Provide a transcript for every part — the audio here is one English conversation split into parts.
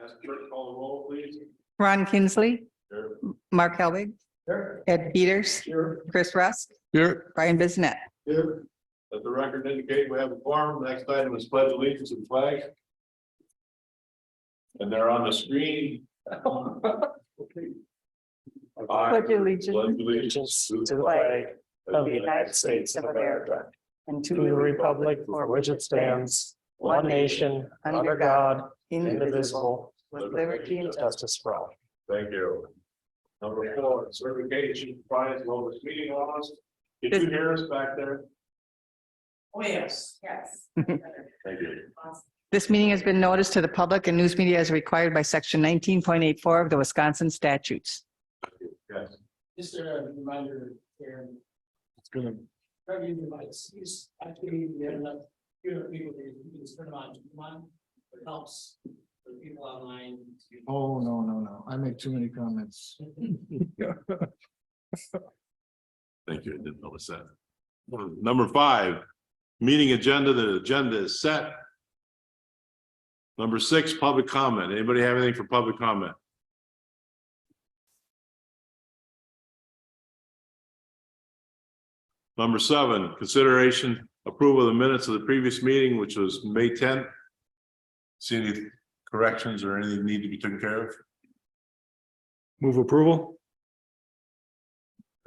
Ask clerk to call the roll, please. Ron Kinsley, Here. Mark Helbig, Here. Ed Peters, Here. Chris Rusk, Here. Brian Bissonnette. Here. Let the record indicate we have a quorum. Next item is pledge allegiance to the flag. And they're on the screen. Pledge allegiance Pledge allegiance to the flag of the United States of America, and to the republic for which it stands, one nation, under God, indivisible, with liberty and justice. justice for all. Thank you. Number 4, certification compliance with open meeting laws. Did you hear us back there? Oh, yes. Yes. Thank you. This meeting has been noticed to the public and news media as required by section 19.84 of the Wisconsin statutes. Yes. Just a reminder, Aaron, It's gonna. review the device, he's actually, we have enough, people, you can just turn them on, it helps for people online. Oh, no. I make too many comments. Thank you. I didn't notice that. Number 5, meeting agenda. The agenda is set. Number 6, public comment. Anybody have anything for public comment? Number 7, consideration approval of the minutes of the previous meeting, which was May 10th. See any corrections or anything need to be taken care of? Move approval?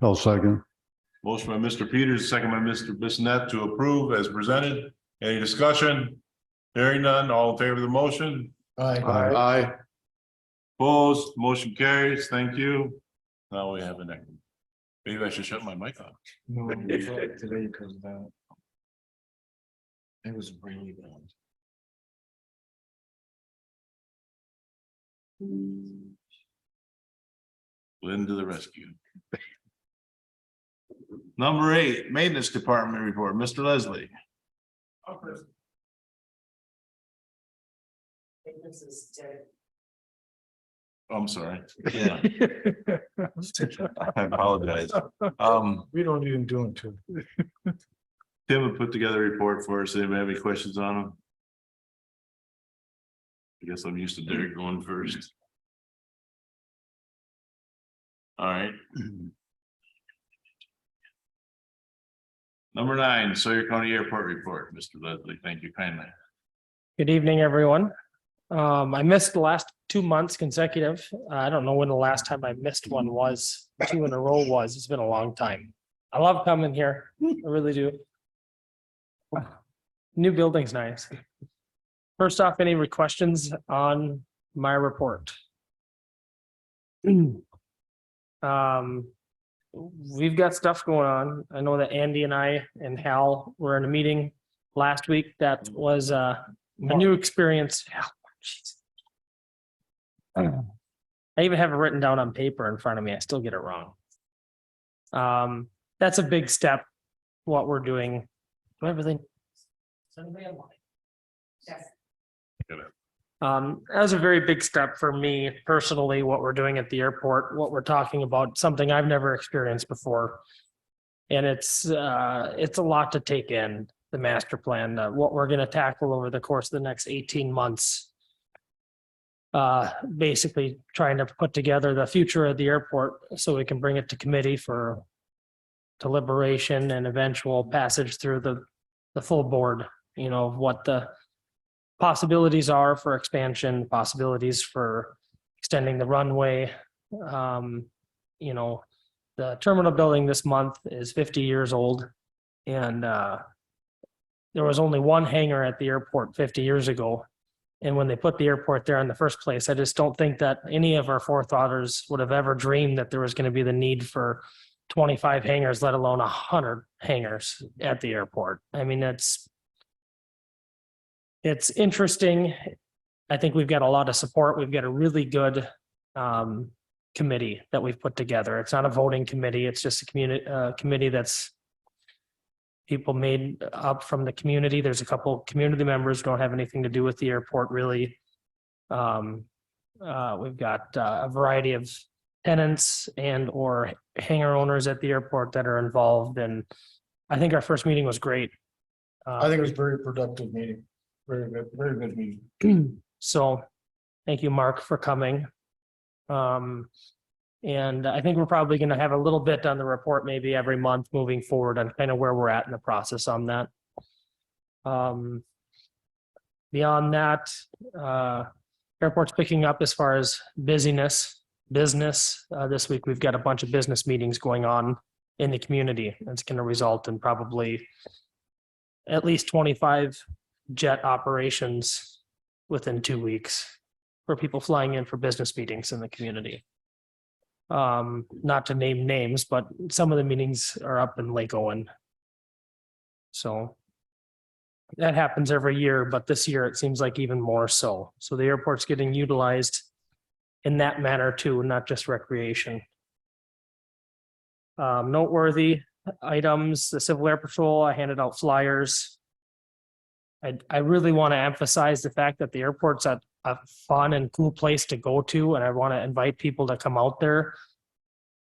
I'll second. Motion by Mr. Peters, second by Mr. Bissonnette to approve as presented. Any discussion? Hearing none, all in favor of the motion? Aye. Aye. Opposed, motion carries. Thank you. Now we have a next. Maybe I should shut my mic off. No, today because of that. It was really bad. Lynn to the rescue. Number 8, maintenance department report, Mr. Leslie. This is Ted. I'm sorry. Yeah. I apologize. We don't even do it too. Tim would put together a report for us. Anybody have any questions on them? I guess I'm used to Derek going first. All right. Number 9, Sawyer County Airport report, Mr. Leslie. Thank you kindly. Good evening, everyone. I missed the last 2 months consecutive. I don't know when the last time I missed one was, 2 in a row was. It's been a long time. I love coming here. I really do. New building's nice. First off, any questions on my report? We've got stuff going on. I know that Andy and I and Hal were in a meeting last week. That was a new experience. Jeez. I even have it written down on paper in front of me. I still get it wrong. That's a big step. What we're doing. Do everything. Yes. That was a very big step for me personally, what we're doing at the airport, what we're talking about, something I've never experienced before. And it's a lot to take in, the master plan, what we're going to tackle over the course of the next 18 months. Basically trying to put together the future of the airport so we can bring it to committee for deliberation and eventual passage through the full board, you know, what the possibilities are for expansion, possibilities for extending the runway. You know, the terminal building this month is 50 years old, and there was only one hangar at the airport 50 years ago. And when they put the airport there in the first place, I just don't think that any of our forefathers would have ever dreamed that there was going to be the need for 25 hangars, let alone 100 hangars at the airport. I mean, it's interesting. I think we've got a lot of support. We've got a really good committee that we've put together. It's not a voting committee. It's just a committee that's people made up from the community. There's a couple community members who don't have anything to do with the airport really. We've got a variety of tenants and or hangar owners at the airport that are involved. And I think our first meeting was great. I think it was a very productive meeting. Very good meeting. So Thank you, Mark, for coming. And I think we're probably going to have a little bit on the report, maybe every month moving forward on kind of where we're at in the process on that. Beyond that, airport's picking up as far as business. This week, we've got a bunch of business meetings going on in the community. That's going to result in probably at least 25 jet operations within 2 weeks for people flying in for business meetings in the community. Not to name names, but some of the meetings are up in Lake Owen. So that happens every year, but this year it seems like even more so. So the airport's getting utilized in that manner too, not just recreation. Noteworthy items, the Civil Air Patrol, I handed out flyers. I really want to emphasize the fact that the airport's a fun and cool place to go to, and I want to invite people to come out there.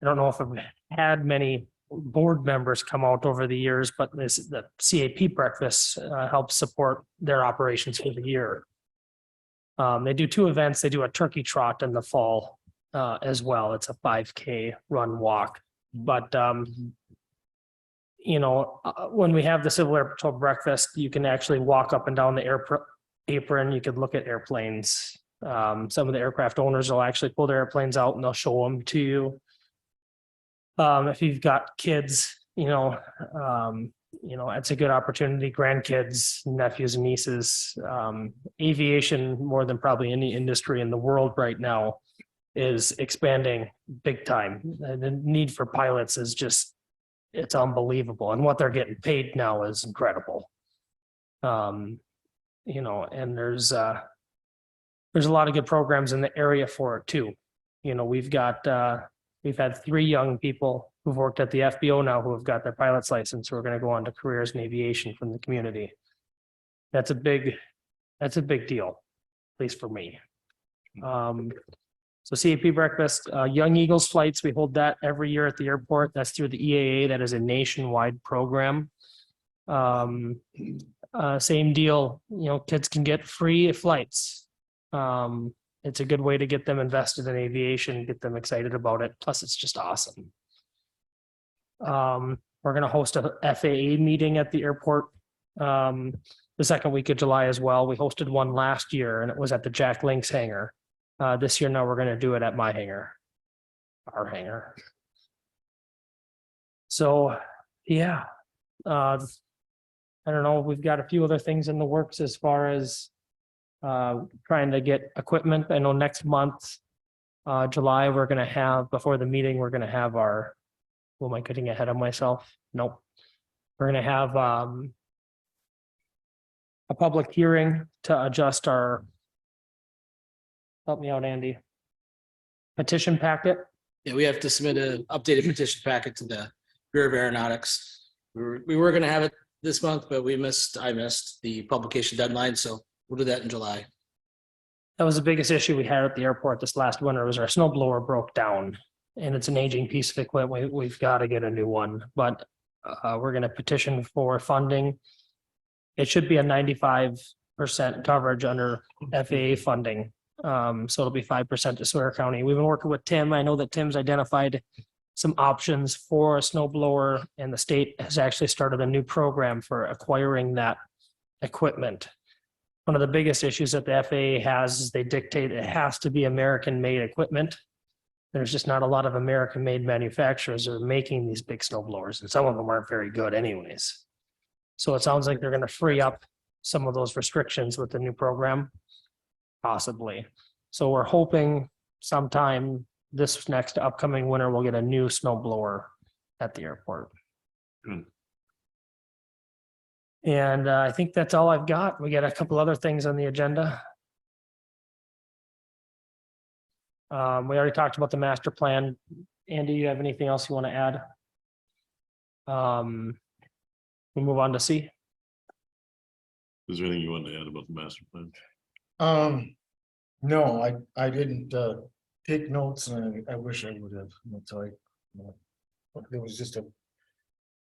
I don't know if I've had many board members come out over the years, but the CAP breakfast helps support their operations for the year. They do 2 events. They do a turkey trot in the fall as well. It's a 5K run walk. But when we have the Civil Air Patrol breakfast, you can actually walk up and down the apron. You could look at airplanes. Some of the aircraft owners will actually pull their airplanes out and they'll show them to you. If you've got kids, it's a good opportunity. Grandkids, nephews and nieces. Aviation, more than probably any industry in the world right now, is expanding big time. The need for pilots is just, it's unbelievable. And what they're getting paid now is incredible. And there's a lot of good programs in the area for it too. We've had 3 young people who've worked at the FBO now who have got their pilot's license. Who are going to go on to careers in aviation from the community. That's a big deal, at least for me. So CAP breakfast, Young Eagles flights, we hold that every year at the airport. That's through the EAA. That is a nationwide program. Same deal, kids can get free flights. It's a good way to get them invested in aviation, get them excited about it. Plus, it's just awesome. We're going to host a FAA meeting at the airport the second week of July as well. We hosted one last year and it was at the Jack Links hangar. This year, now we're going to do it at my hangar, our hangar. So, yeah, I don't know. We've got a few other things in the works as far as trying to get equipment. I know next month, July, we're going to have, before the meeting, we're going to have our, am I getting ahead of myself? Nope. We're going to have a public hearing to adjust our, help me out, Andy, petition packet. Yeah, we have to submit an updated petition packet to the Bureau of Aeronautics. We were going to have it this month, but I missed the publication deadline, so we'll do that in July. That was the biggest issue we had at the airport this last winter, was our snow blower broke down, and it's an aging piece of equipment. We've got to get a new one, but we're going to petition for funding. It should be a 95% coverage under FAA funding. So it'll be 5% to Sawyer County. We've been working with Tim. I know that Tim's identified some options for a snow blower, and the state has actually started a new program for acquiring that equipment. One of the biggest issues that the FAA has is they dictate it has to be American-made equipment. There's just not a lot of American-made manufacturers that are making these big snow blowers, and some of them aren't very good anyways. So it sounds like they're going to free up some of those restrictions with the new program. Possibly. So we're hoping sometime this next upcoming winter, we'll get a new snow blower at the airport. And I think that's all I've got. We got a couple other things on the agenda. We already talked about the master plan. Andy, you have anything else you want to add? We'll move on to C. Is there anything you want to add about the master plan? No, I didn't take notes, and I wish I would have. It was just a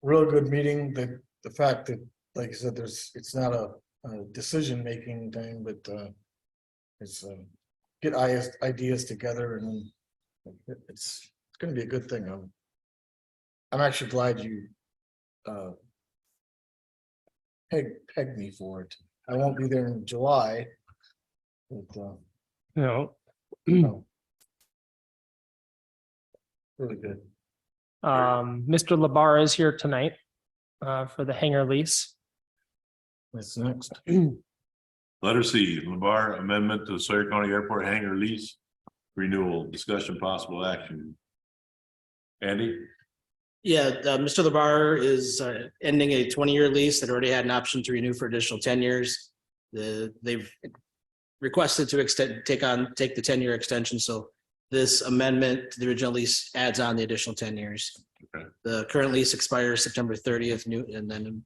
real good meeting. The fact that, like I said, it's not a decision making thing, but it's get ideas together and then it's gonna be a good thing. I'm actually glad you pegged me for it. I won't be there in July. But You know, no. Really good. Mr. Labar is here tonight for the hangar lease. What's next? Letter C, Labar amendment to Sawyer County Airport hangar lease renewal, discussion possible action. Andy? Yeah, Mr. LeBar is ending a 20-year lease that already had an option to renew for additional 10 years. They've requested to take the 10-year extension, so this amendment to the original lease adds on the additional 10 years. Okay. The current lease expires September 30th, and then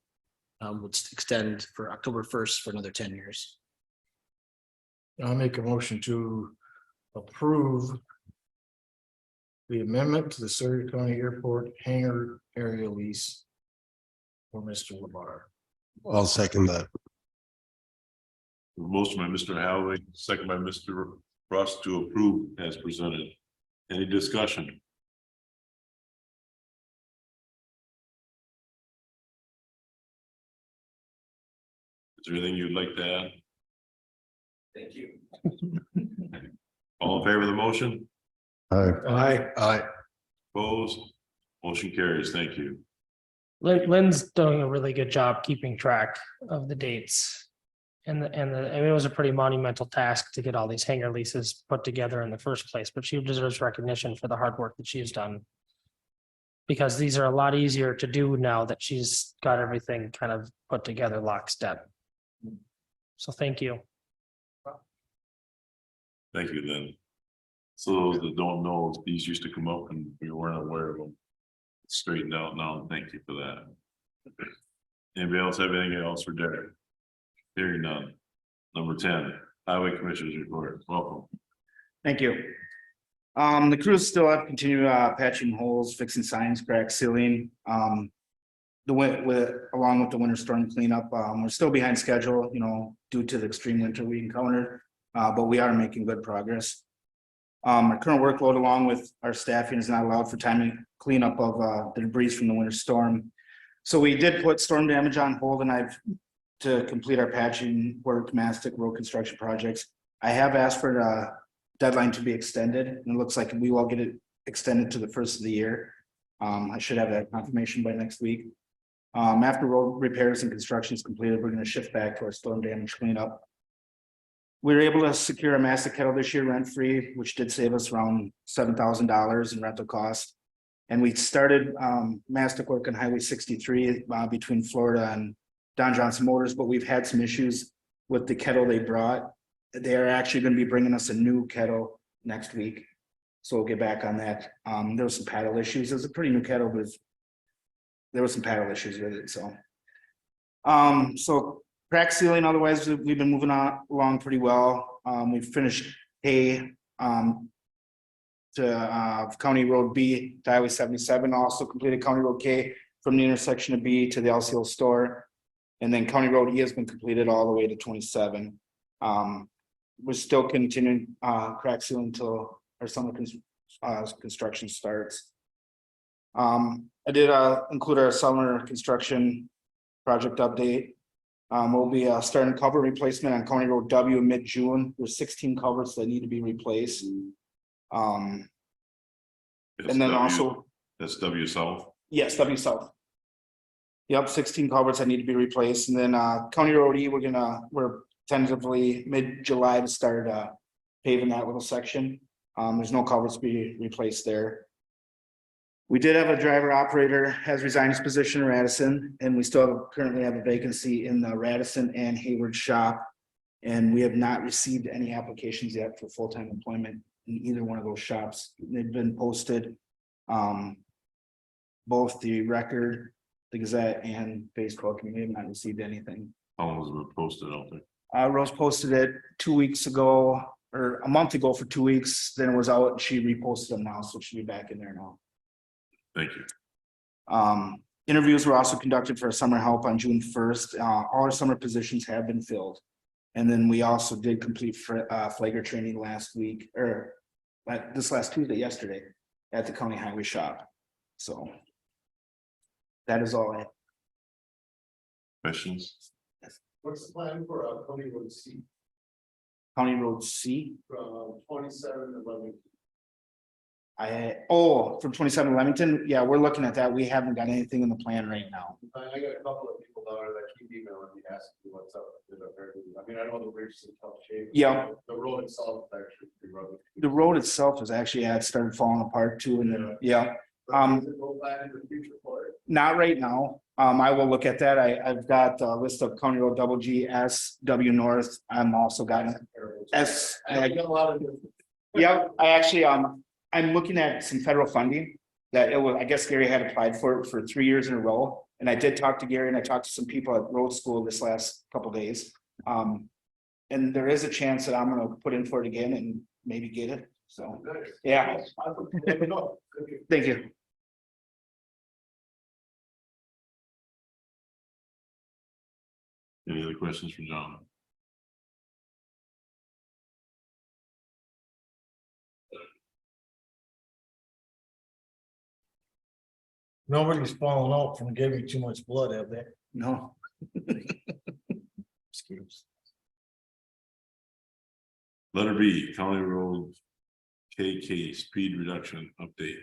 would extend for October 1st for another 10 years. I'll make a motion to approve the amendment to the Sawyer County Airport hangar area lease for Mr. Labar. I'll second that. Motion by Mr. Holloway, second by Mr. Rust to approve as presented. Any discussion? Is there anything you'd like to add? Thank you. All in favor of the motion? Aye. Opposed? Motion carries. Thank you. Lynn's doing a really good job keeping track of the dates. I mean, it was a pretty monumental task to get all these hangar leases put together in the first place, but she deserves recognition for the hard work that she's done. Because these are a lot easier to do now that she's got everything kind of put together lockstep. So thank you. Thank you, then. So those that don't know, these used to come up and we weren't aware of them. Straightened out now. Thank you for that. Anybody else have anything else for Derek? Hearing none. Number 10, Highway Commissioners report. Welcome. Thank you. The crews still have continued patching holes, fixing signs, crack sealing. Along with the winter storm cleanup, we're still behind schedule, due to the extreme winter we encountered, but we are making good progress. Our current workload, along with our staffing, is not allowed for timely cleanup of the debris from the winter storm. So we did put storm damage on hold, and to complete our patching work, mastic road construction projects. I have asked for the deadline to be extended, and it looks like we will get it extended to the first of the year. I should have that confirmation by next week. After road repairs and construction is completed, we're going to shift back to our storm damage cleanup. We were able to secure a mastic kettle this year rent-free, which did save us around $7,000 in rental costs. And we started mastic work on Highway 63 between Florida and Don Johnson Motors, but we've had some issues with the kettle they brought. They are actually going to be bringing us a new kettle next week. So we'll get back on that. There was some paddle issues. It was a pretty new kettle, but there were some paddle issues with it. So crack sealing, otherwise we've been moving along pretty well. We've finished to County Road B to Highway 77, also completed County Road K from the intersection of B to the LCO store. And then County Road E has been completed all the way to 27. We're still continuing crack sealing until our summer construction starts. I did include our summer construction project update. We'll be starting cover replacement on County Road W in mid-June. There's 16 culverts that need to be replaced. And then also, That's W South. yes, W South. Yep, 16 culverts that need to be replaced. And then County Road E, we're tentatively mid-July to start paving that little section. There's no culverts to be replaced there. We did have a driver operator has resigned his position in Radisson, and we still currently have a vacancy in the Radisson and Hayward shop. And we have not received any applications yet for full-time employment in either one of those shops. They've been posted, both the Record, the Gazette, and Facebook, and we have not received anything. How long was it posted out there? Rose posted it 2 weeks ago, or a month ago for 2 weeks, then it was out, and she reposted them now, so she'll be back in there now. Thank you. Interviews were also conducted for summer help on June 1st. All our summer positions have been filled. And then we also did complete flagger training last week, or this last Tuesday, yesterday, at the county highway shop. So that is all I have. Questions? What's the plan for County Road C County Road C. from 2711? From 27 Leamington, yeah, we're looking at that. We haven't got anything in the plan right now. I got a couple of people down there that keep emailing me asking me what's up. I mean, I know the bridge is in tough shape. Yeah. The road itself is actually pretty rough. The road itself is actually, it started falling apart too, and then, yeah, Is it no plan in the future for it? not right now. I will look at that. I've got a list of County Road double G, S, W North. I'm also got S. I got a lot of. Yeah, I actually, I'm looking at some federal funding that it was, I guess Gary had applied for it for 3 years in a row. And I did talk to Gary and I talked to some people at road school this last couple days. And there is a chance that I'm gonna put in for it again and maybe get it. So, yeah, thank you. Any other questions for John? Nobody's falling out from giving too much blood, have they? No, Excuse. Letter B, County Road KK speed reduction update.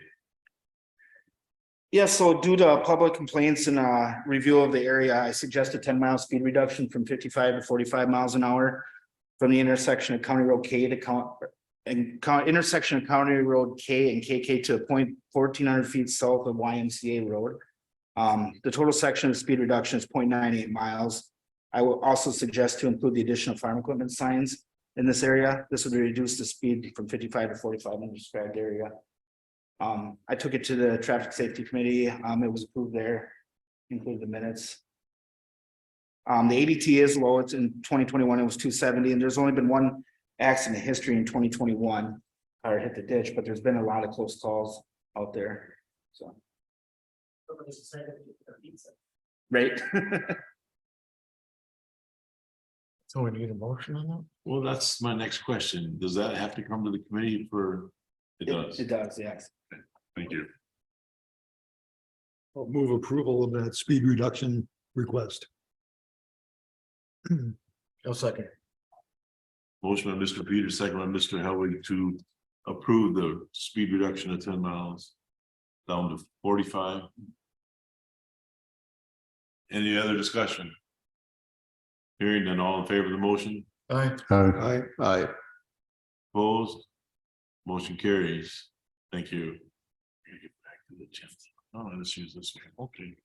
yeah, so due to public complaints and review of the area, I suggested 10-mile speed reduction from 55 to 45 miles an hour. From the intersection of County Road K to intersection of County Road K and KK to a point 1,400 feet south of YMCA Road. The total section of speed reduction is 0.98 miles. I will also suggest to include the additional farm equipment signs in this area. This would reduce the speed from 55 to 45 in the described area. I took it to the Traffic Safety Committee. It was approved there, included the minutes. The ADT is low. It's in 2021, it was 270, and there's only been one accident history in 2021. Car hit the ditch, but there's been a lot of close calls out there, so. Right. So we need a motion on that? Well, that's my next question. Does that have to come to the committee for? It does. It does, yes. Thank you. I'll move approval of that speed reduction request. No second. Motion by Mr. Peters, second by Mr. Hellwig to approve the speed reduction of 10 miles down to 45. Any other discussion? Hearing none, all in favor of the motion, Aye. Aye. Aye. opposed? Motion carries. Thank you. Get back to the agenda. Oh, let's use this one. Okay.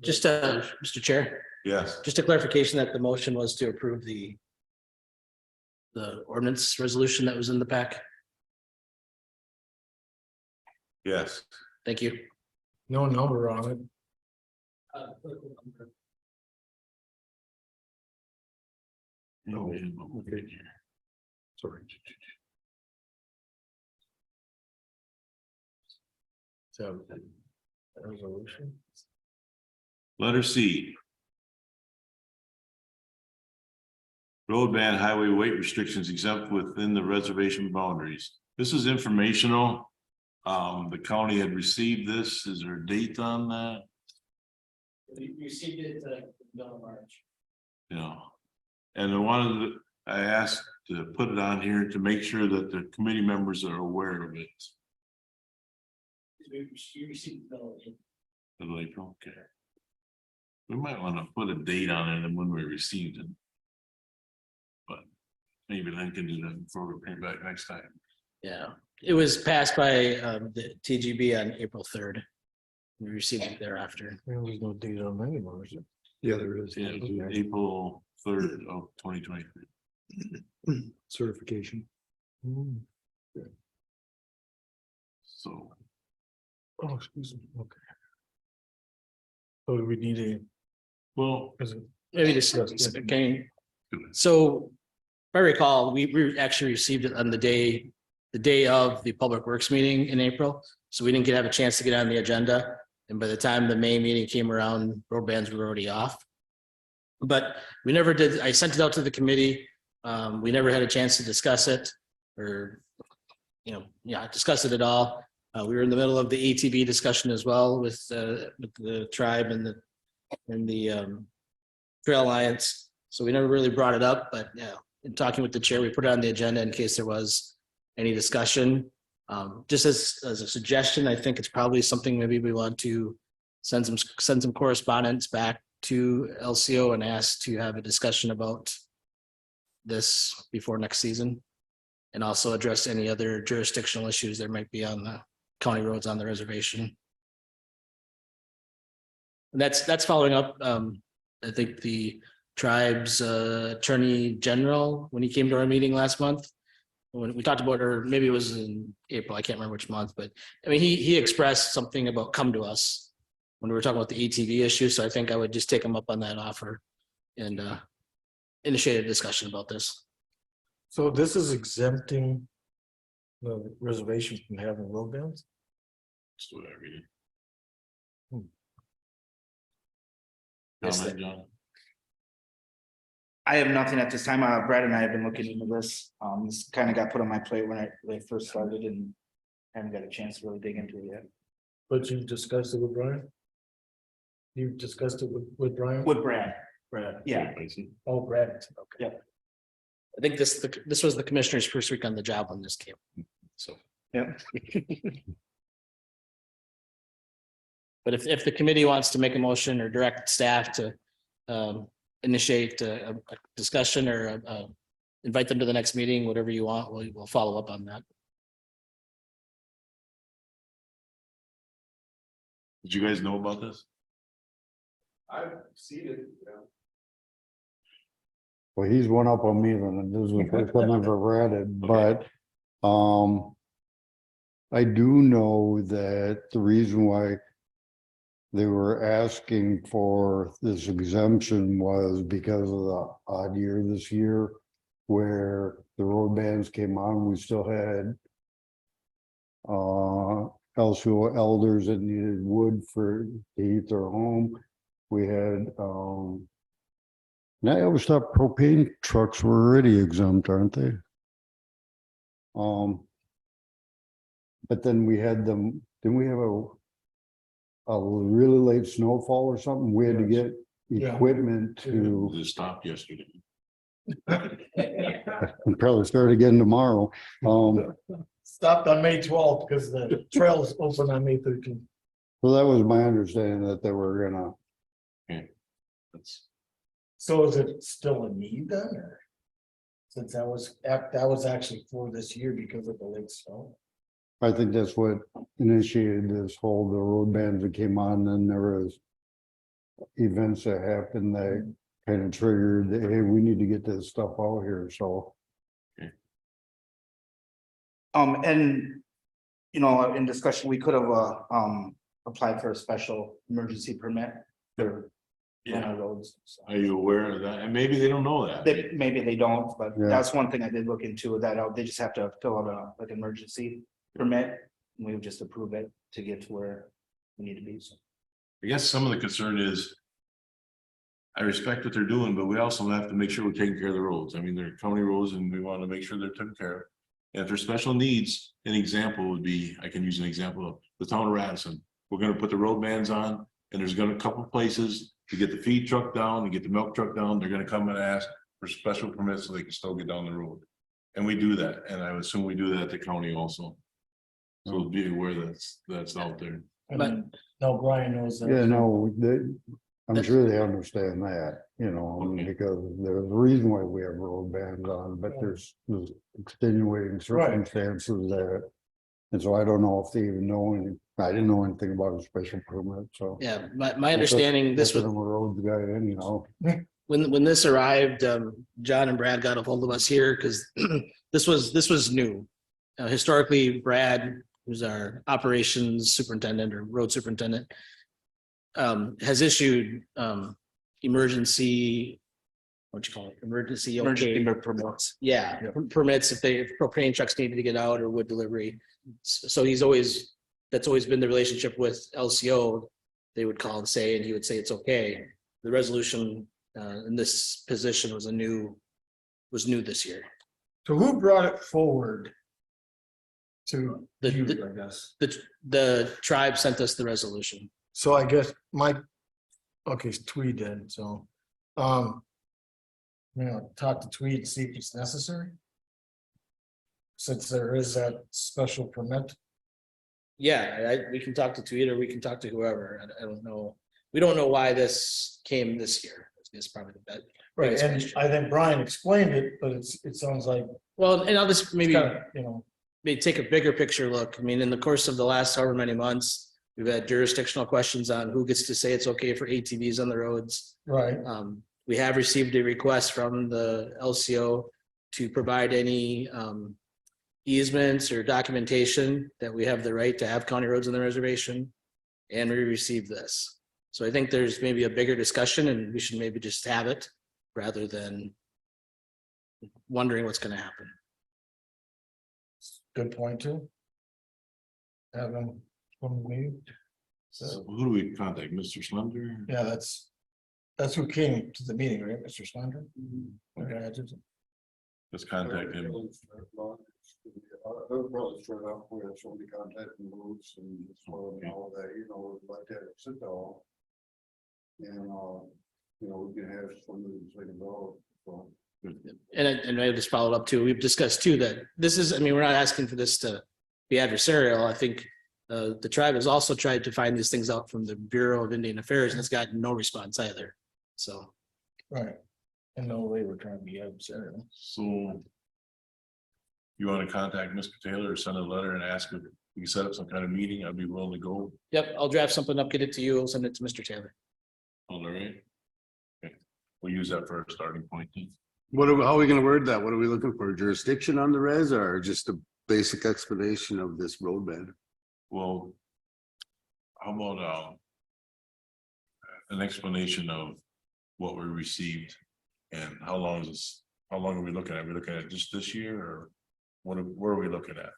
Just, Mr. Chair, Yes, just a clarification that the motion was to approve the ordinance resolution that was in the pack. yes. Thank you. No number on it. Oh, okay. Sorry. So. Resolution. Letter C. Road ban highway weight restrictions exempt within the reservation boundaries. This is informational. The county had received this. Is there a date on that? We received it March. Yeah. And I asked to put it on here to make sure that the committee members are aware of it. We received it. Middle April, okay. We might want to put a date on it and when we received it. But maybe Lynn can do that before we pay back next time. Yeah, it was passed by the TGB on April 3rd. We received it thereafter. There's no date on that anymore, is it? Yeah, there is. Yeah, April 3rd of 2023. Certification. So Oh, excuse me, okay. So do we need a, well, is it? Maybe this, okay. So if I recall, we actually received it on the day of the Public Works meeting in April. So we didn't have a chance to get on the agenda. And by the time the May meeting came around, road bans were already off. But we never did, I sent it out to the committee. We never had a chance to discuss it or, discuss it at all. We were in the middle of the ATV discussion as well with the tribe and the Trail Alliance. So we never really brought it up, but yeah, in talking with the chair, we put it on the agenda in case there was any discussion. Just as a suggestion, I think it's probably something maybe we want to send some correspondence back to LCO and ask to have a discussion about this before next season. And also address any other jurisdictional issues there might be on the county roads on the reservation. And that's following up. I think the tribe's attorney general, when he came to our meeting last month, when we talked about, or maybe it was in April, I can't remember which month, but I mean, he expressed something about come to us when we were talking about the ATV issue. So I think I would just take him up on that offer and initiate a discussion about this. So this is exempting the reservation from having road bans? That's what I read. Hmm. Yes, Comment, John? I have nothing at this time. Brad and I have been looking into this. This kind of got put on my plate when I first started and haven't got a chance to really dig into it yet. But you've discussed it with Brian? You've discussed it with Brian? With Brad, Brad. yeah. I see. Oh, Brad, okay. I think this was the commissioner's first week on the job when this came. So. Yeah. But if the committee wants to make a motion or direct staff to initiate a discussion or invite them to the next meeting, whatever you want, we'll follow up on that. Did you guys know about this? I've seen it, Well, he's one up on me, then this is the first time I've ever read it, but, I do know that the reason why they were asking for this exemption was because of the odd year this year where the road bans came on, we still had LCO elders that needed wood to heat their home. We had, now I always thought propane trucks were already exempt, aren't they? But then we had them, didn't we have a really late snowfall or something? We had to get Yeah. equipment to, It stopped yesterday. and probably start again tomorrow. Stopped on May 12th because the trails open on May 13th. So that was my understanding that they were gonna, That's, So is it still a need then, or? Since that was actually for this year because of the late snow? I think that's what initiated this whole, the road bans that came on, and there was events that happened that kind of triggered, hey, we need to get this stuff out here, so. And, in discussion, we could have, applied for a special emergency permit for on our roads. So are you aware of that? And maybe they don't know that. maybe they don't, but Yeah. that's one thing I did look into, that they just have to fill out like emergency permit. And we would just approve it to get to where we need to be. So. I guess some of the concern is. I respect what they're doing, but we also have to make sure we're taking care of the roads. I mean, they're county roads and we want to make sure they're taken care of. And if there's special needs, an example would be, I can use an example of the town of Radisson. We're gonna put the road bans on and there's gonna a couple of places to get the feed truck down and get the milk truck down. They're gonna come and ask for special permits so they can still get down the road. And we do that. And I would assume we do that at the county also. So be aware that's out there. But- No, Brian knows that. Yeah, no, I'm sure they understand that, Okay. because there's a reason why we have road bans on, but there's extenuating circumstances that. And so I don't know if they even know I didn't know anything about a special permit, so. Yeah, my understanding, this was I'm a roads guy anyhow. when this arrived, John and Brad got a hold of us here because this was new. Historically, Brad, who's our operations superintendent or road superintendent, has issued emergency, what you call it, emergency Emergency okay. permits. Yeah, permits if propane trucks needed to get out or wood delivery. So that's always been the relationship with LCO. they would call and say, and he would say it's okay. The resolution in this position was new this year. So who brought it forward? To The- you, the- I guess. The tribe sent us the resolution. So I guess okay, Tweed did, so, talk to Tweed and see if it's necessary. Since there is that special permit. Yeah, we can talk to Tweet or we can talk to whoever. I don't know. We don't know why this came this year. It's probably the best. Right, biggest and question. I think Brian explained it, but it sounds like, Well, and I'll just maybe. maybe, Take a bigger picture look. I mean, in the course of the last however many months, we've had jurisdictional questions on who gets to say it's okay for ATVs on the roads. right, We have received a request from the LCO to provide any easements or documentation that we have the right to have county roads on the reservation. And we received this. So I think there's maybe a bigger discussion and we should maybe just have it rather than wondering what's going to happen. good point too. Have them from me. So who do we contact? Mr. Slender? Yeah, that's who came to the meeting, right, Mr. Slender? Okay, I did. Let's contact him. They'll probably start off with somebody contacting roads and all that, like that, sit down. And, we can have somebody say about, so. And I just followed up too. We've discussed too that this is, I mean, we're not asking for this to be adversarial. I think the tribe has also tried to find these things out from the Bureau of Indian Affairs and it's gotten no response either. So. Right. And no way we're trying to be adversarial. So. You want to contact Mr. Taylor or send a letter and ask if we can set up some kind of meeting? I'd be willing to go. Yep, I'll draft something up, get it to you. I'll send it to Mr. Taylor. All right. Okay, we'll use that for a starting point. How are we gonna word that? What are we looking for? Jurisdiction on the res or just a basic explanation of this roadbed? Well. How about an explanation of what we received and how long are we looking at? Are we looking at just this year or where are we looking at?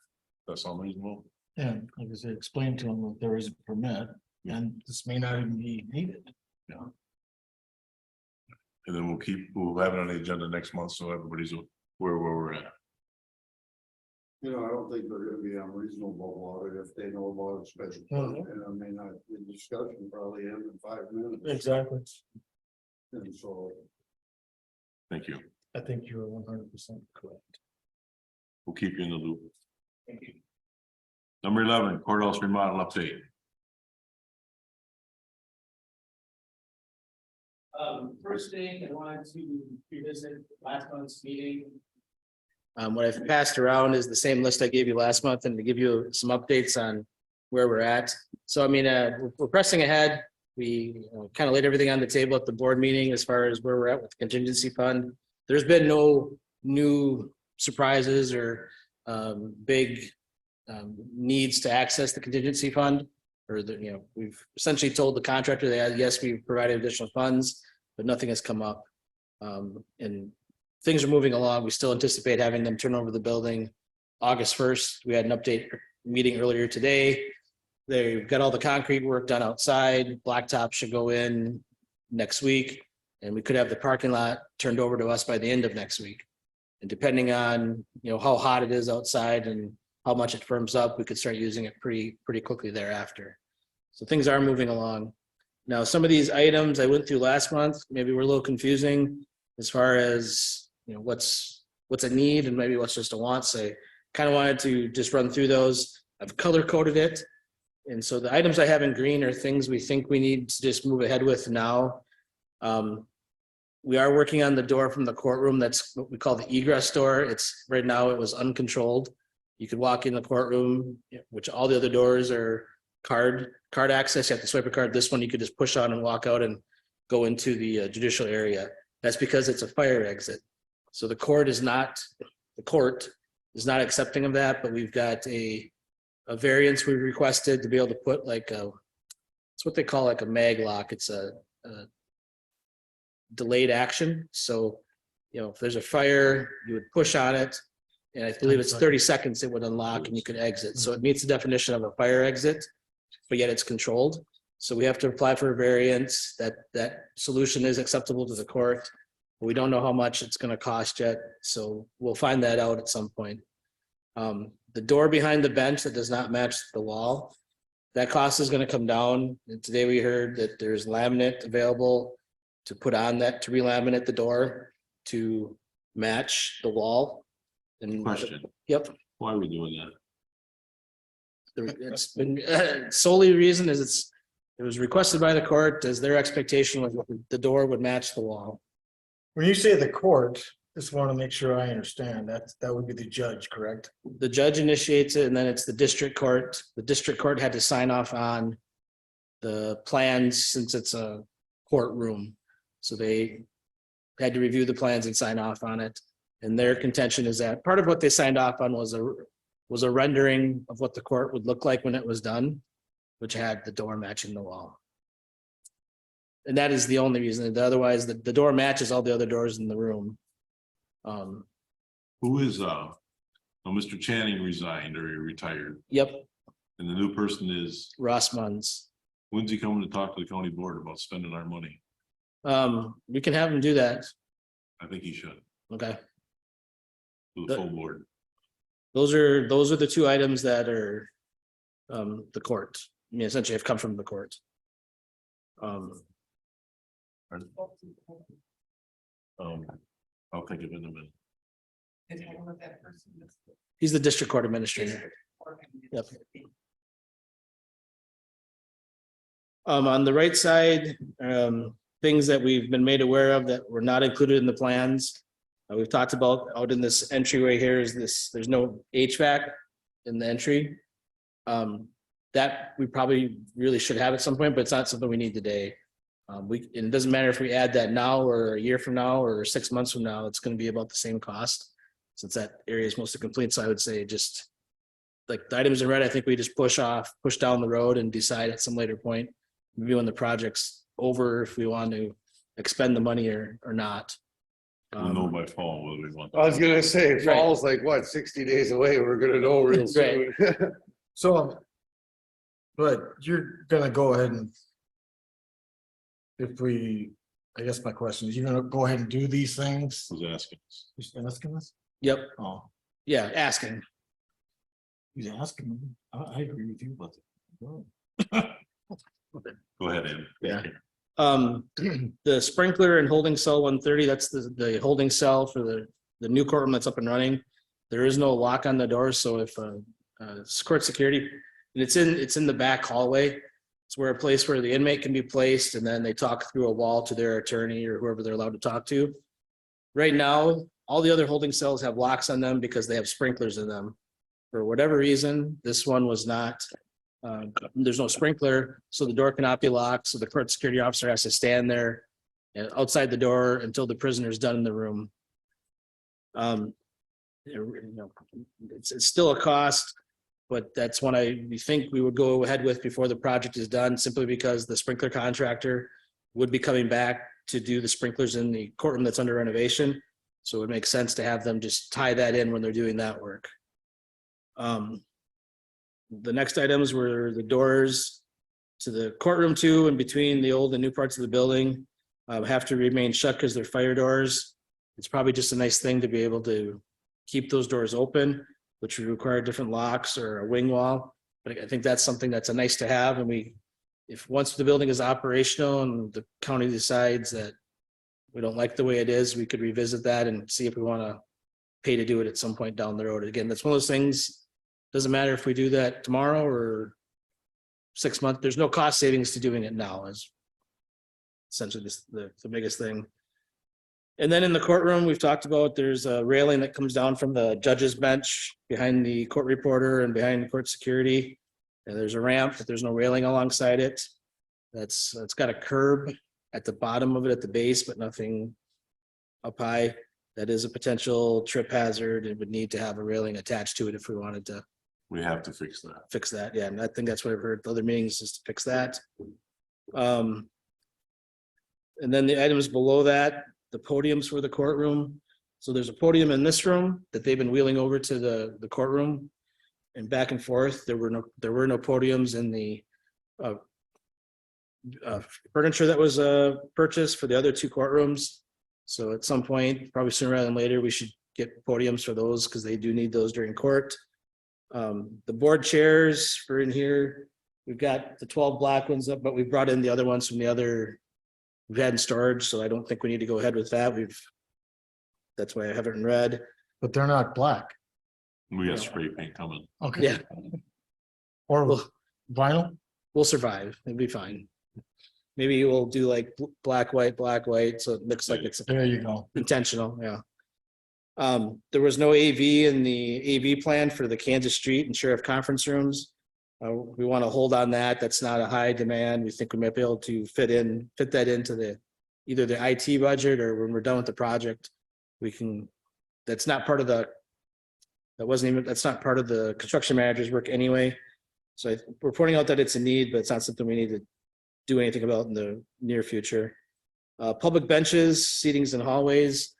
That's unreasonable. And like I said, explain to them that there is a permit and this may not even be needed. And then we'll have it on the agenda next month, so everybody's where we're at. I don't think they're gonna be unreasonable about it if they know about a special permit, and I mean, the discussion probably ends in 5 minutes. Exactly. And so, Thank you. I think you're 100% correct. We'll keep you in the loop. Number 11, courthouse remodel update. First thing, I wanted to revisit last month's meeting. What I've passed around is the same list I gave you last month and to give you some updates on where we're at. So I mean, we're pressing ahead. We kind of laid everything on the table at the board meeting as far as where we're at with the contingency fund. There's been no new surprises or big needs to access the contingency fund. Or we've essentially told the contractor that yes, we've provided additional funds, but nothing has come up. And things are moving along. We still anticipate having them turn over the building August 1st. We had an update meeting earlier today. They've got all the concrete work done outside. Blacktop should go in next week. And we could have the parking lot turned over to us by the end of next week. And depending on, how hot it is outside and how much it firms up, we could start using it pretty quickly thereafter. So things are moving along. Now, some of these items I went through last month, maybe were a little confusing as far as, what's a need and maybe what's just a want. So I kind of wanted to just run through those. I've color coded it. And so the items I have in green are things we think we need to just move ahead with now. We are working on the door from the courtroom. That's what we call the egress door. Right now it was uncontrolled. You could walk in the courtroom, which all the other doors are card access. You have to swipe a card. This one you could just push on and walk out and go into the judicial area. That's because it's a fire exit. So the court is not accepting of that, but we've got a variance we requested to be able to put it's what they call like a mag lock. It's a delayed action. So, if there's a fire, you would push on it. And I believe it's 30 seconds it would unlock and you could exit. So it meets the definition of a fire exit, but yet it's controlled. So we have to apply for a variance. That solution is acceptable to the court. We don't know how much it's gonna cost yet, so we'll find that out at some point. The door behind the bench that does not match the wall, that cost is gonna come down. And today we heard that there's laminate available to put on that, to relaminate the door to match the wall. And Question, Yep, why are we doing that? it's been solely reason is it was requested by the court as their expectation was the door would match the wall. When you say the court, just want to make sure I understand, that would be the judge, correct? The judge initiates it and then it's the district court. The district court had to sign off on the plans since it's a courtroom. So they had to review the plans and sign off on it. And their contention is that part of what they signed off on was a rendering of what the court would look like when it was done, which had the door matching the wall. And that is the only reason. Otherwise, the door matches all the other doors in the room. Who is, well, Mr. Channing resigned or he retired, Yep, and the new person is, Ross Munns. when's he coming to talk to the county board about spending our money? We can have him do that. I think he should, Okay. to the full board. Those are the two items that are the court. I mean, essentially have come from the court. I'll think of it in a minute. He's the district court administrator. Yep. On the right side, things that we've been made aware of that were not included in the plans. We've talked about out in this entryway here is this, there's no HVAC in the entry. That we probably really should have at some point, but it's not something we need today. It doesn't matter if we add that now or a year from now or 6 months from now, it's gonna be about the same cost. Since that area is mostly complete, so I would say just like the items in red, I think we just push down the road and decide at some later point, maybe when the project's over, if we want to expend the money or not. We'll know by fall whether we want. I was gonna say, Right. fall's like, what, 60 days away? We're gonna know real soon. So, but you're gonna go ahead and I guess my question is, you're gonna go ahead and do these things? Was asking. You're asking us? Yep, Oh, yeah, asking. he's asking. I agree with you, but. Go ahead, Andy. Yeah. The sprinkler and holding cell 130, that's the holding cell for the new courtroom that's up and running. There is no lock on the door, so if court security, and it's in the back hallway. It's where a place where the inmate can be placed and then they talk through a wall to their attorney or whoever they're allowed to talk to. Right now, all the other holding cells have locks on them because they have sprinklers in them. For whatever reason, this one was not. There's no sprinkler, so the door cannot be locked. So the court security officer has to stand there outside the door until the prisoner is done in the room. It's still a cost, but that's one we think we would go ahead with before the project is done, simply because the sprinkler contractor would be coming back to do the sprinklers in the courtroom that's under renovation. So it would make sense to have them just tie that in when they're doing that work. The next items were the doors to the courtroom too, and between the old and new parts of the building have to remain shut because they're fire doors. It's probably just a nice thing to be able to keep those doors open, which would require different locks or a wing wall. But I think that's something that's a nice to have. And if once the building is operational and the county decides that we don't like the way it is, we could revisit that and see if we want to pay to do it at some point down the road. Again, that's one of those things. Doesn't matter if we do that tomorrow or 6 months. There's no cost savings to doing it now is essentially the biggest thing. And then in the courtroom, we've talked about there's a railing that comes down from the judge's bench behind the court reporter and behind the court security. And there's a ramp, but there's no railing alongside it. It's got a curb at the bottom of it at the base, but nothing up high. That is a potential trip hazard. It would need to have a railing attached to it if we wanted to We have to fix that. fix that. Yeah, and I think that's what I've heard at other meetings is to fix that. And then the items below that, the podiums for the courtroom. So there's a podium in this room that they've been wheeling over to the courtroom and back and forth. There were no podiums in the furniture that was purchased for the other two courtrooms. So at some point, probably sooner rather than later, we should get podiums for those because they do need those during court. The board chairs for in here, we've got the 12 black ones up, but we brought in the other ones from the other we've had in storage, so I don't think we need to go ahead with that. That's why I have it in red. But they're not black. We got spray paint coming. Okay. Yeah, Or Well- vinyl? we'll survive. It'll be fine. Maybe we'll do like black, white, so it looks like it's There you go. intentional, yeah. There was no AV in the AV plan for the Kansas Street and Sheriff Conference Rooms. We want to hold on that. That's not a high demand. We think we might be able to fit that into either the IT budget or when we're done with the project. That's not part of the construction manager's work anyway. So we're pointing out that it's a need, but it's not something we need to do anything about in the near future. Public benches, seatings and hallways.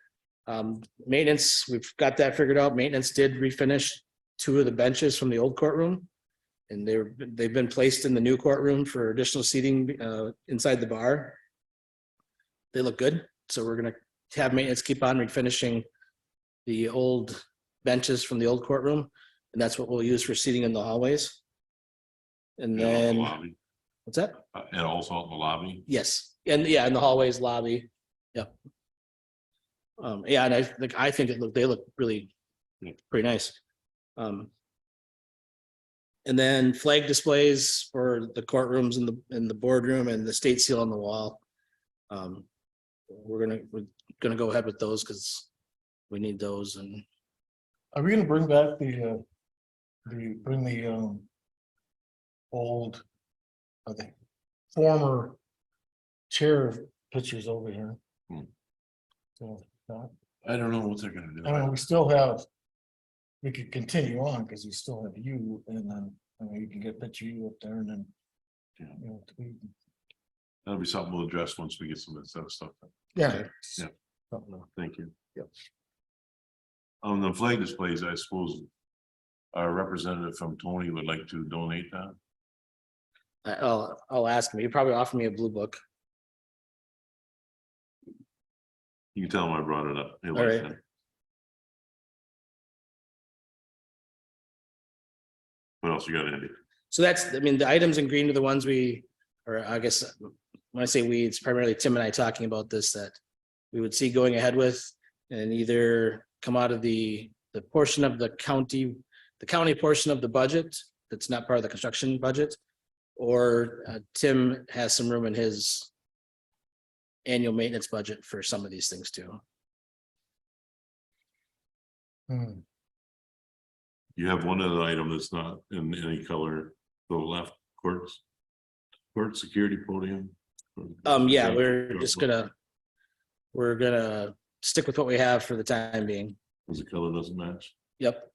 Maintenance, we've got that figured out. Maintenance did refinish 2 of the benches from the old courtroom. And they've been placed in the new courtroom for additional seating inside the bar. They look good. So we're gonna have maintenance keep on refinishing the old benches from the old courtroom. And that's what we'll use for seating in the hallways. And And also then, lobby. what's that? And also in the lobby. Yes, and yeah, in the hallways, lobby, yep. Yeah, and I think they look really pretty nice. And then flag displays for the courtrooms in the boardroom and the state seal on the wall. We're gonna go ahead with those because we need those. And Are we gonna bring back the old, I think, former chair pictures over here? Hmm. So, I don't know what they're gonna do. I mean, we still have, we could continue on because we still have you and then, you can get a picture of you up there and then. Yeah. You know, That'll be something we'll address once we get some of that stuff. Yeah. Yeah. Something else. Thank you. Yep. On the flag displays, I suppose our representative from Tony would like to donate that. I'll ask him. He probably offer me a blue book. You can tell him I brought it up. He'll All like right. that. What else you got, Andy? So I mean, the items in green are the ones or I guess when I say we, it's primarily Tim and I talking about this, that we would see going ahead with and either come out of the portion of the county portion of the budget that's not part of the construction budget, or Tim has some room in his annual maintenance budget for some of these things too. Hmm. You have one other item that's not in any color, the left court security podium. Yeah, we're gonna stick with what we have for the time being. Because the color doesn't match. Yep.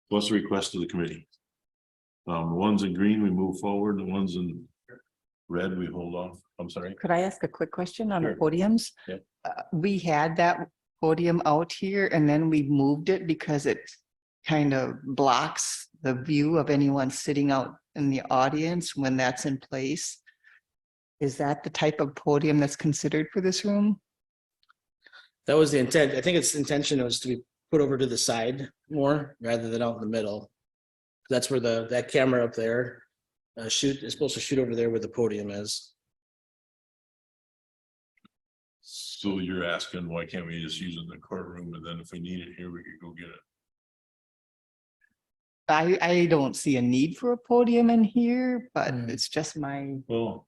What's the request of the committee? The ones in green, we move forward, the ones in red, we hold off. I'm sorry. Could I ask a quick question on the Sure. podiums? Yep. We had that podium out here and then we moved it because it kind of blocks the view of anyone sitting out in the audience when that's in place. Is that the type of podium that's considered for this room? That was the intent. I think its intention was to be put over to the side more rather than out in the middle. That's where that camera up there is supposed to shoot over there where the podium is. So you're asking, why can't we just use it in the courtroom, and then if we need it here, we could go get it? I don't see a need for a podium in here, but Hmm. it's just my, Well,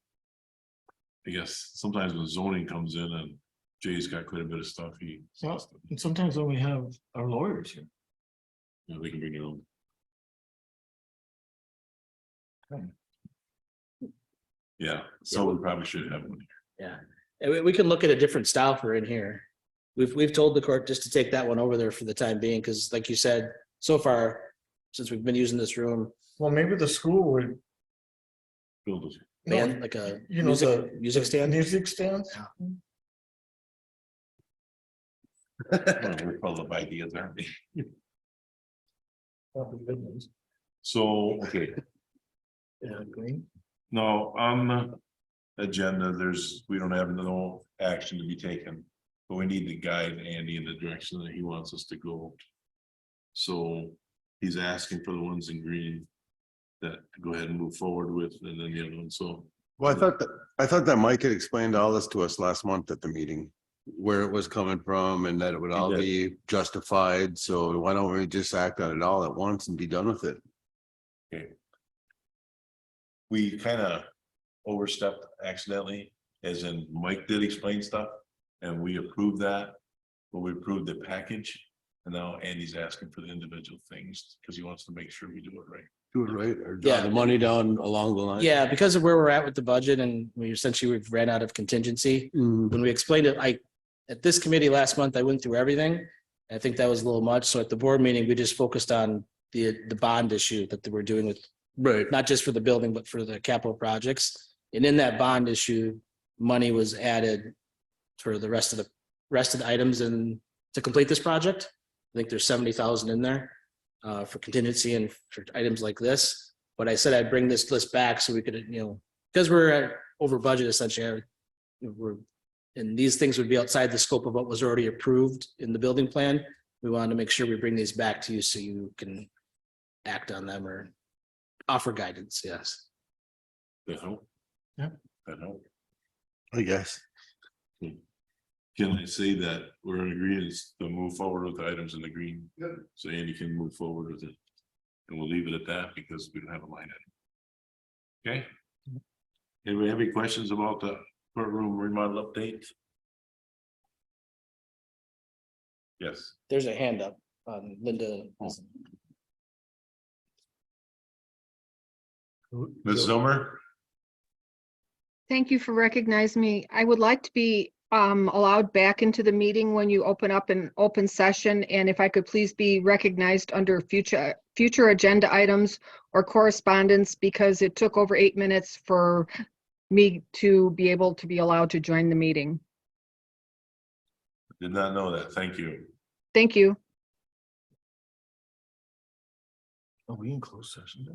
I guess sometimes when zoning comes in and Jay's got quite a bit of stuff, Yeah. And sometimes when we have our lawyers here. they can bring their own. Yeah, so we probably should have one. Yeah. And we can look at a different style for in here. We've told the court just to take that one over there for the time being, because like you said, so far, since we've been using this room, Well, maybe the school would. Build it. man, like a You know, the music stand. Music stands. Yeah. We're full of ideas, aren't we? That'd be good news. So, okay, Yeah, green. No, on the agenda, we don't have no action to be taken. But we need to guide Andy in the direction that he wants us to go. So he's asking for the ones in green that to go ahead and move forward with, and then the other one, so. Well, I thought that Mike had explained all this to us last month at the meeting. Where it was coming from and that it would all be justified, so why don't we just act on it all at once and be done with it? Okay. We kind of overstepped accidentally, as in Mike did explain stuff, and we approved that. But we approved the package, and now Andy's asking for the individual things, because he wants to make sure we do it right. Do it right or draw Yeah. the money down along the line? Yeah, because of where we're at with the budget and we've ran out of contingency. Mm, When we explained it, at this committee last month, I went through everything. I think that was a little much. So at the board meeting, we just focused on the bond issue that we're doing with, right, not just for the building, but for the capital projects. And in that bond issue, money was added for the rest of the items and to complete this project. I think there's 70,000 in there for contingency and for items like this. But I said I'd bring this list back so we could, because we're over budget essentially, and these things would be outside the scope of what was already approved in the building plan. We wanted to make sure we bring these back to you so you can act on them or offer guidance. Yes. That help? Yeah. That help. I guess. Can I say that we're in agreement to move forward with the items in the green? So Andy can move forward with it. And we'll leave it at that because we don't have a line item. Okay? Anybody have any questions about the courtroom remodel update? Yes. There's a hand up on Linda. Ms. Zomer? Thank you for recognizing me. I would like to be allowed back into the meeting when you open up an open session, and if I could please be recognized under future agenda items or correspondence, because it took over 8 minutes for me to be able to be allowed to join the meeting. Did not know that. Thank you. Thank you. Are we in closed session?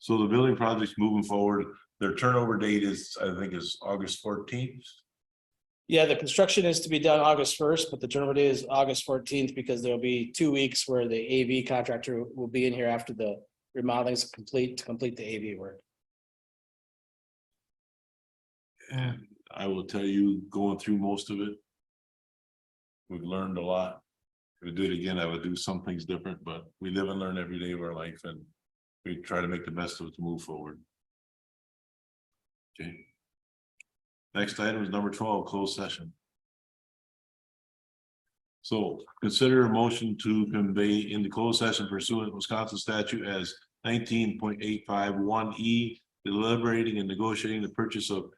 So the building project's moving forward. Their turnover date is, I think, is August 14th. Yeah, the construction is to be done August 1st, but the turnover day is August 14th because there'll be 2 weeks where the AV contractor will be in here after the remodeling is complete to complete the AV work. And I will tell you, going through most of it, we've learned a lot. If we do it again, I would do some things different, but we live and learn every day of our life, and we try to make the best of it to move forward. Okay. Next item is number 12, closed session. So consider a motion to convey in the closed session pursuant to Wisconsin statute as 19.851E, deliberating and negotiating the purchase of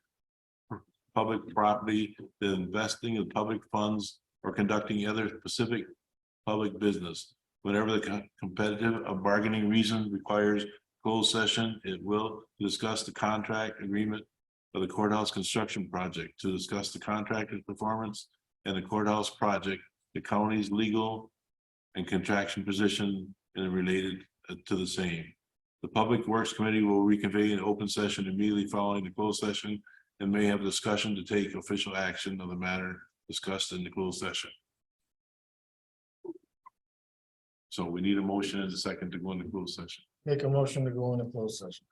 public property, the investing of public funds, or conducting other specific public business. Whenever the competitive bargaining reason requires closed session, it will discuss the contract agreement of the courthouse construction project, to discuss the contractor's performance and the courthouse project, the county's legal and contraction position and related to the same. The Public Works Committee will reconvene in open session immediately following the closed session and may have a discussion to take official action on the matter discussed in the closed session. So we need a motion and a second to go into closed session. Make a motion to go into closed session.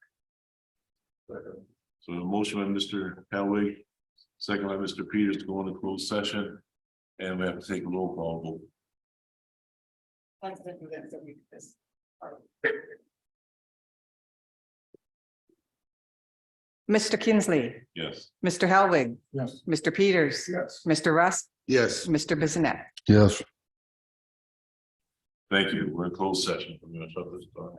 So a motion by Mr. Helwig, second by Mr. Peters to go into closed session. And we have to take a roll call vote. Mr. Kinsley, Yes. Mr. Helwig, Yes. Mr. Peters, Yes. Mr. Russ, Yes. Mr. Bissonnette. Yes. Thank you. We're in closed session. I'm gonna shut this door.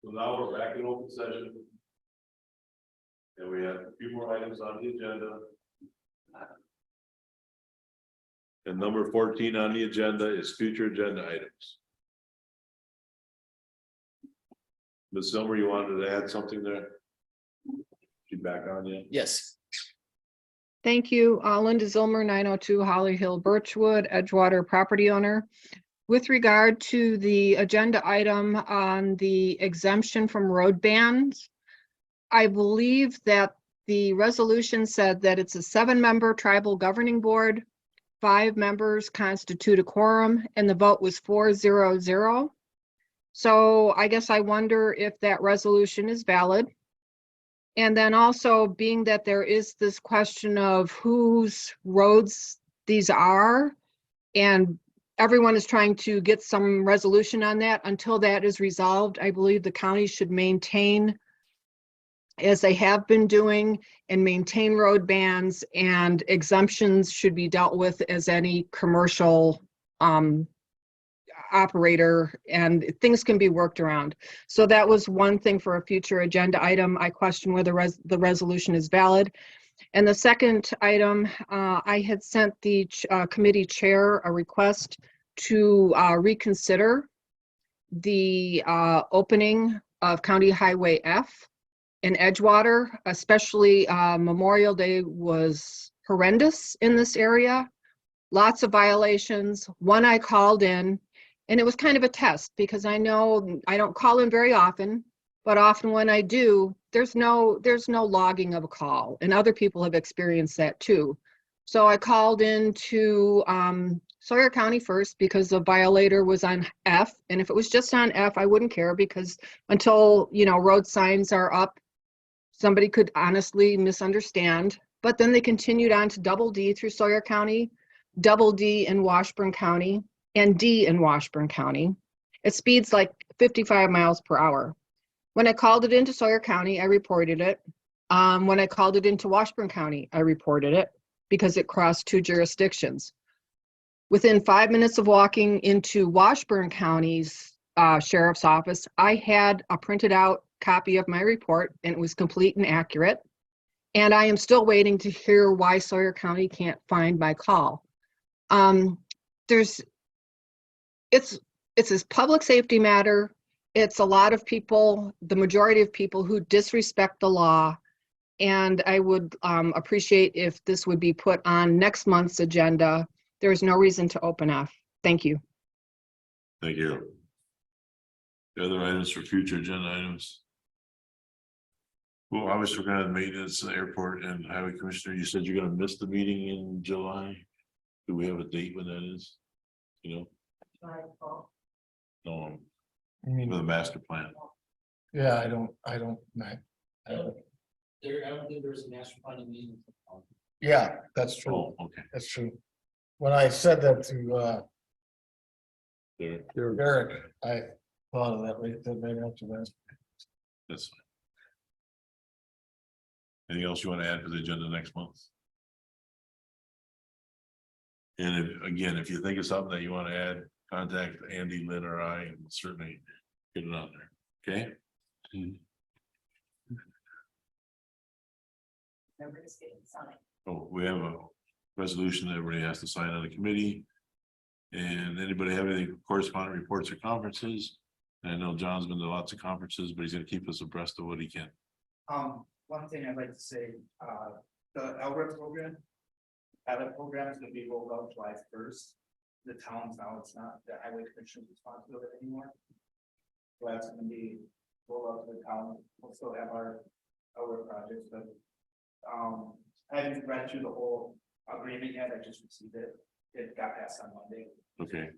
So now we're back in open session. And we have a few more items on the agenda. And number 14 on the agenda is future agenda items. Ms. Silver, you wanted to add something there? She back on yet? Yes. Thank you. Linda Zilmer, 902 Holly Hill Birchwood, Edgewater property owner. With regard to the agenda item on the exemption from road bans, I believe that the resolution said that it's a 7-member tribal governing board. 5 members constitute a quorum, and the vote was 4-0-0. So I guess I wonder if that resolution is valid. And then also being that there is this question of whose roads these are, and everyone is trying to get some resolution on that. Until that is resolved, I believe the county should maintain, as they have been doing, and maintain road bans, and exemptions should be dealt with as any commercial operator, and things can be worked around. So that was one thing for a future agenda item. I question whether the resolution is valid. And the second item, I had sent the committee chair a request to reconsider the opening of County Highway F in Edgewater, especially Memorial Day was horrendous in this area. Lots of violations. One I called in, and it was kind of a test because I know I don't call in very often, but often when I do, there's no logging of a call, and other people have experienced that too. So I called into Sawyer County first because the violator was on F, and if it was just on F, I wouldn't care, because until, you know, road signs are up, somebody could honestly misunderstand. But then they continued on to double D through Sawyer County, double D in Washburn County, and D in Washburn County. It speeds like 55 miles per hour. When I called it into Sawyer County, I reported it. When I called it into Washburn County, I reported it because it crossed 2 jurisdictions. Within 5 minutes of walking into Washburn County's sheriff's office, I had a printed out copy of my report, and it was complete and accurate. And I am still waiting to hear why Sawyer County can't find my call. It's a public safety matter. It's a lot of people, the majority of people, who disrespect the law. And I would appreciate if this would be put on next month's agenda. There is no reason to open F. Thank you. Thank you. The other items for future agenda items. Well, obviously, we're gonna have maintenance, airport and highway commissioner. You said you're gonna miss the meeting in July. Do we have a date when that is? You know? No, I mean, for the master plan. yeah, I don't. I don't think there's a master planning meeting. Yeah, that's true. Oh, okay. That's true. When I said that to There, Derek, I thought of that right after that. that's fine. Anything else you want to add to the agenda next month? And again, if you think of something that you want to add, contact Andy, Lynn, or I, and certainly get it on there, okay? Oh, we have a resolution that everybody has to sign on the committee. And anybody have any correspondent reports or conferences? And I know John's been to lots of conferences, but he's gonna keep us abreast of what he can. One thing I'd like to say, the LRIP program, pilot program is gonna be rolled out July 1st. The towns now, it's not the highway commission's responsibility anymore. So that's gonna be rolled out to the town. We'll still have our projects, but I haven't read through the whole agreement yet. I just received it. It got passed on Monday. Okay.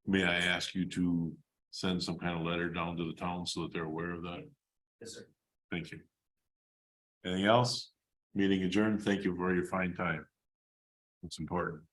May I ask you to send some kind of letter down to the town so that they're aware of that? Yes, sir. Thank you. Anything else? Meeting adjourned. Thank you for your fine time. It's important.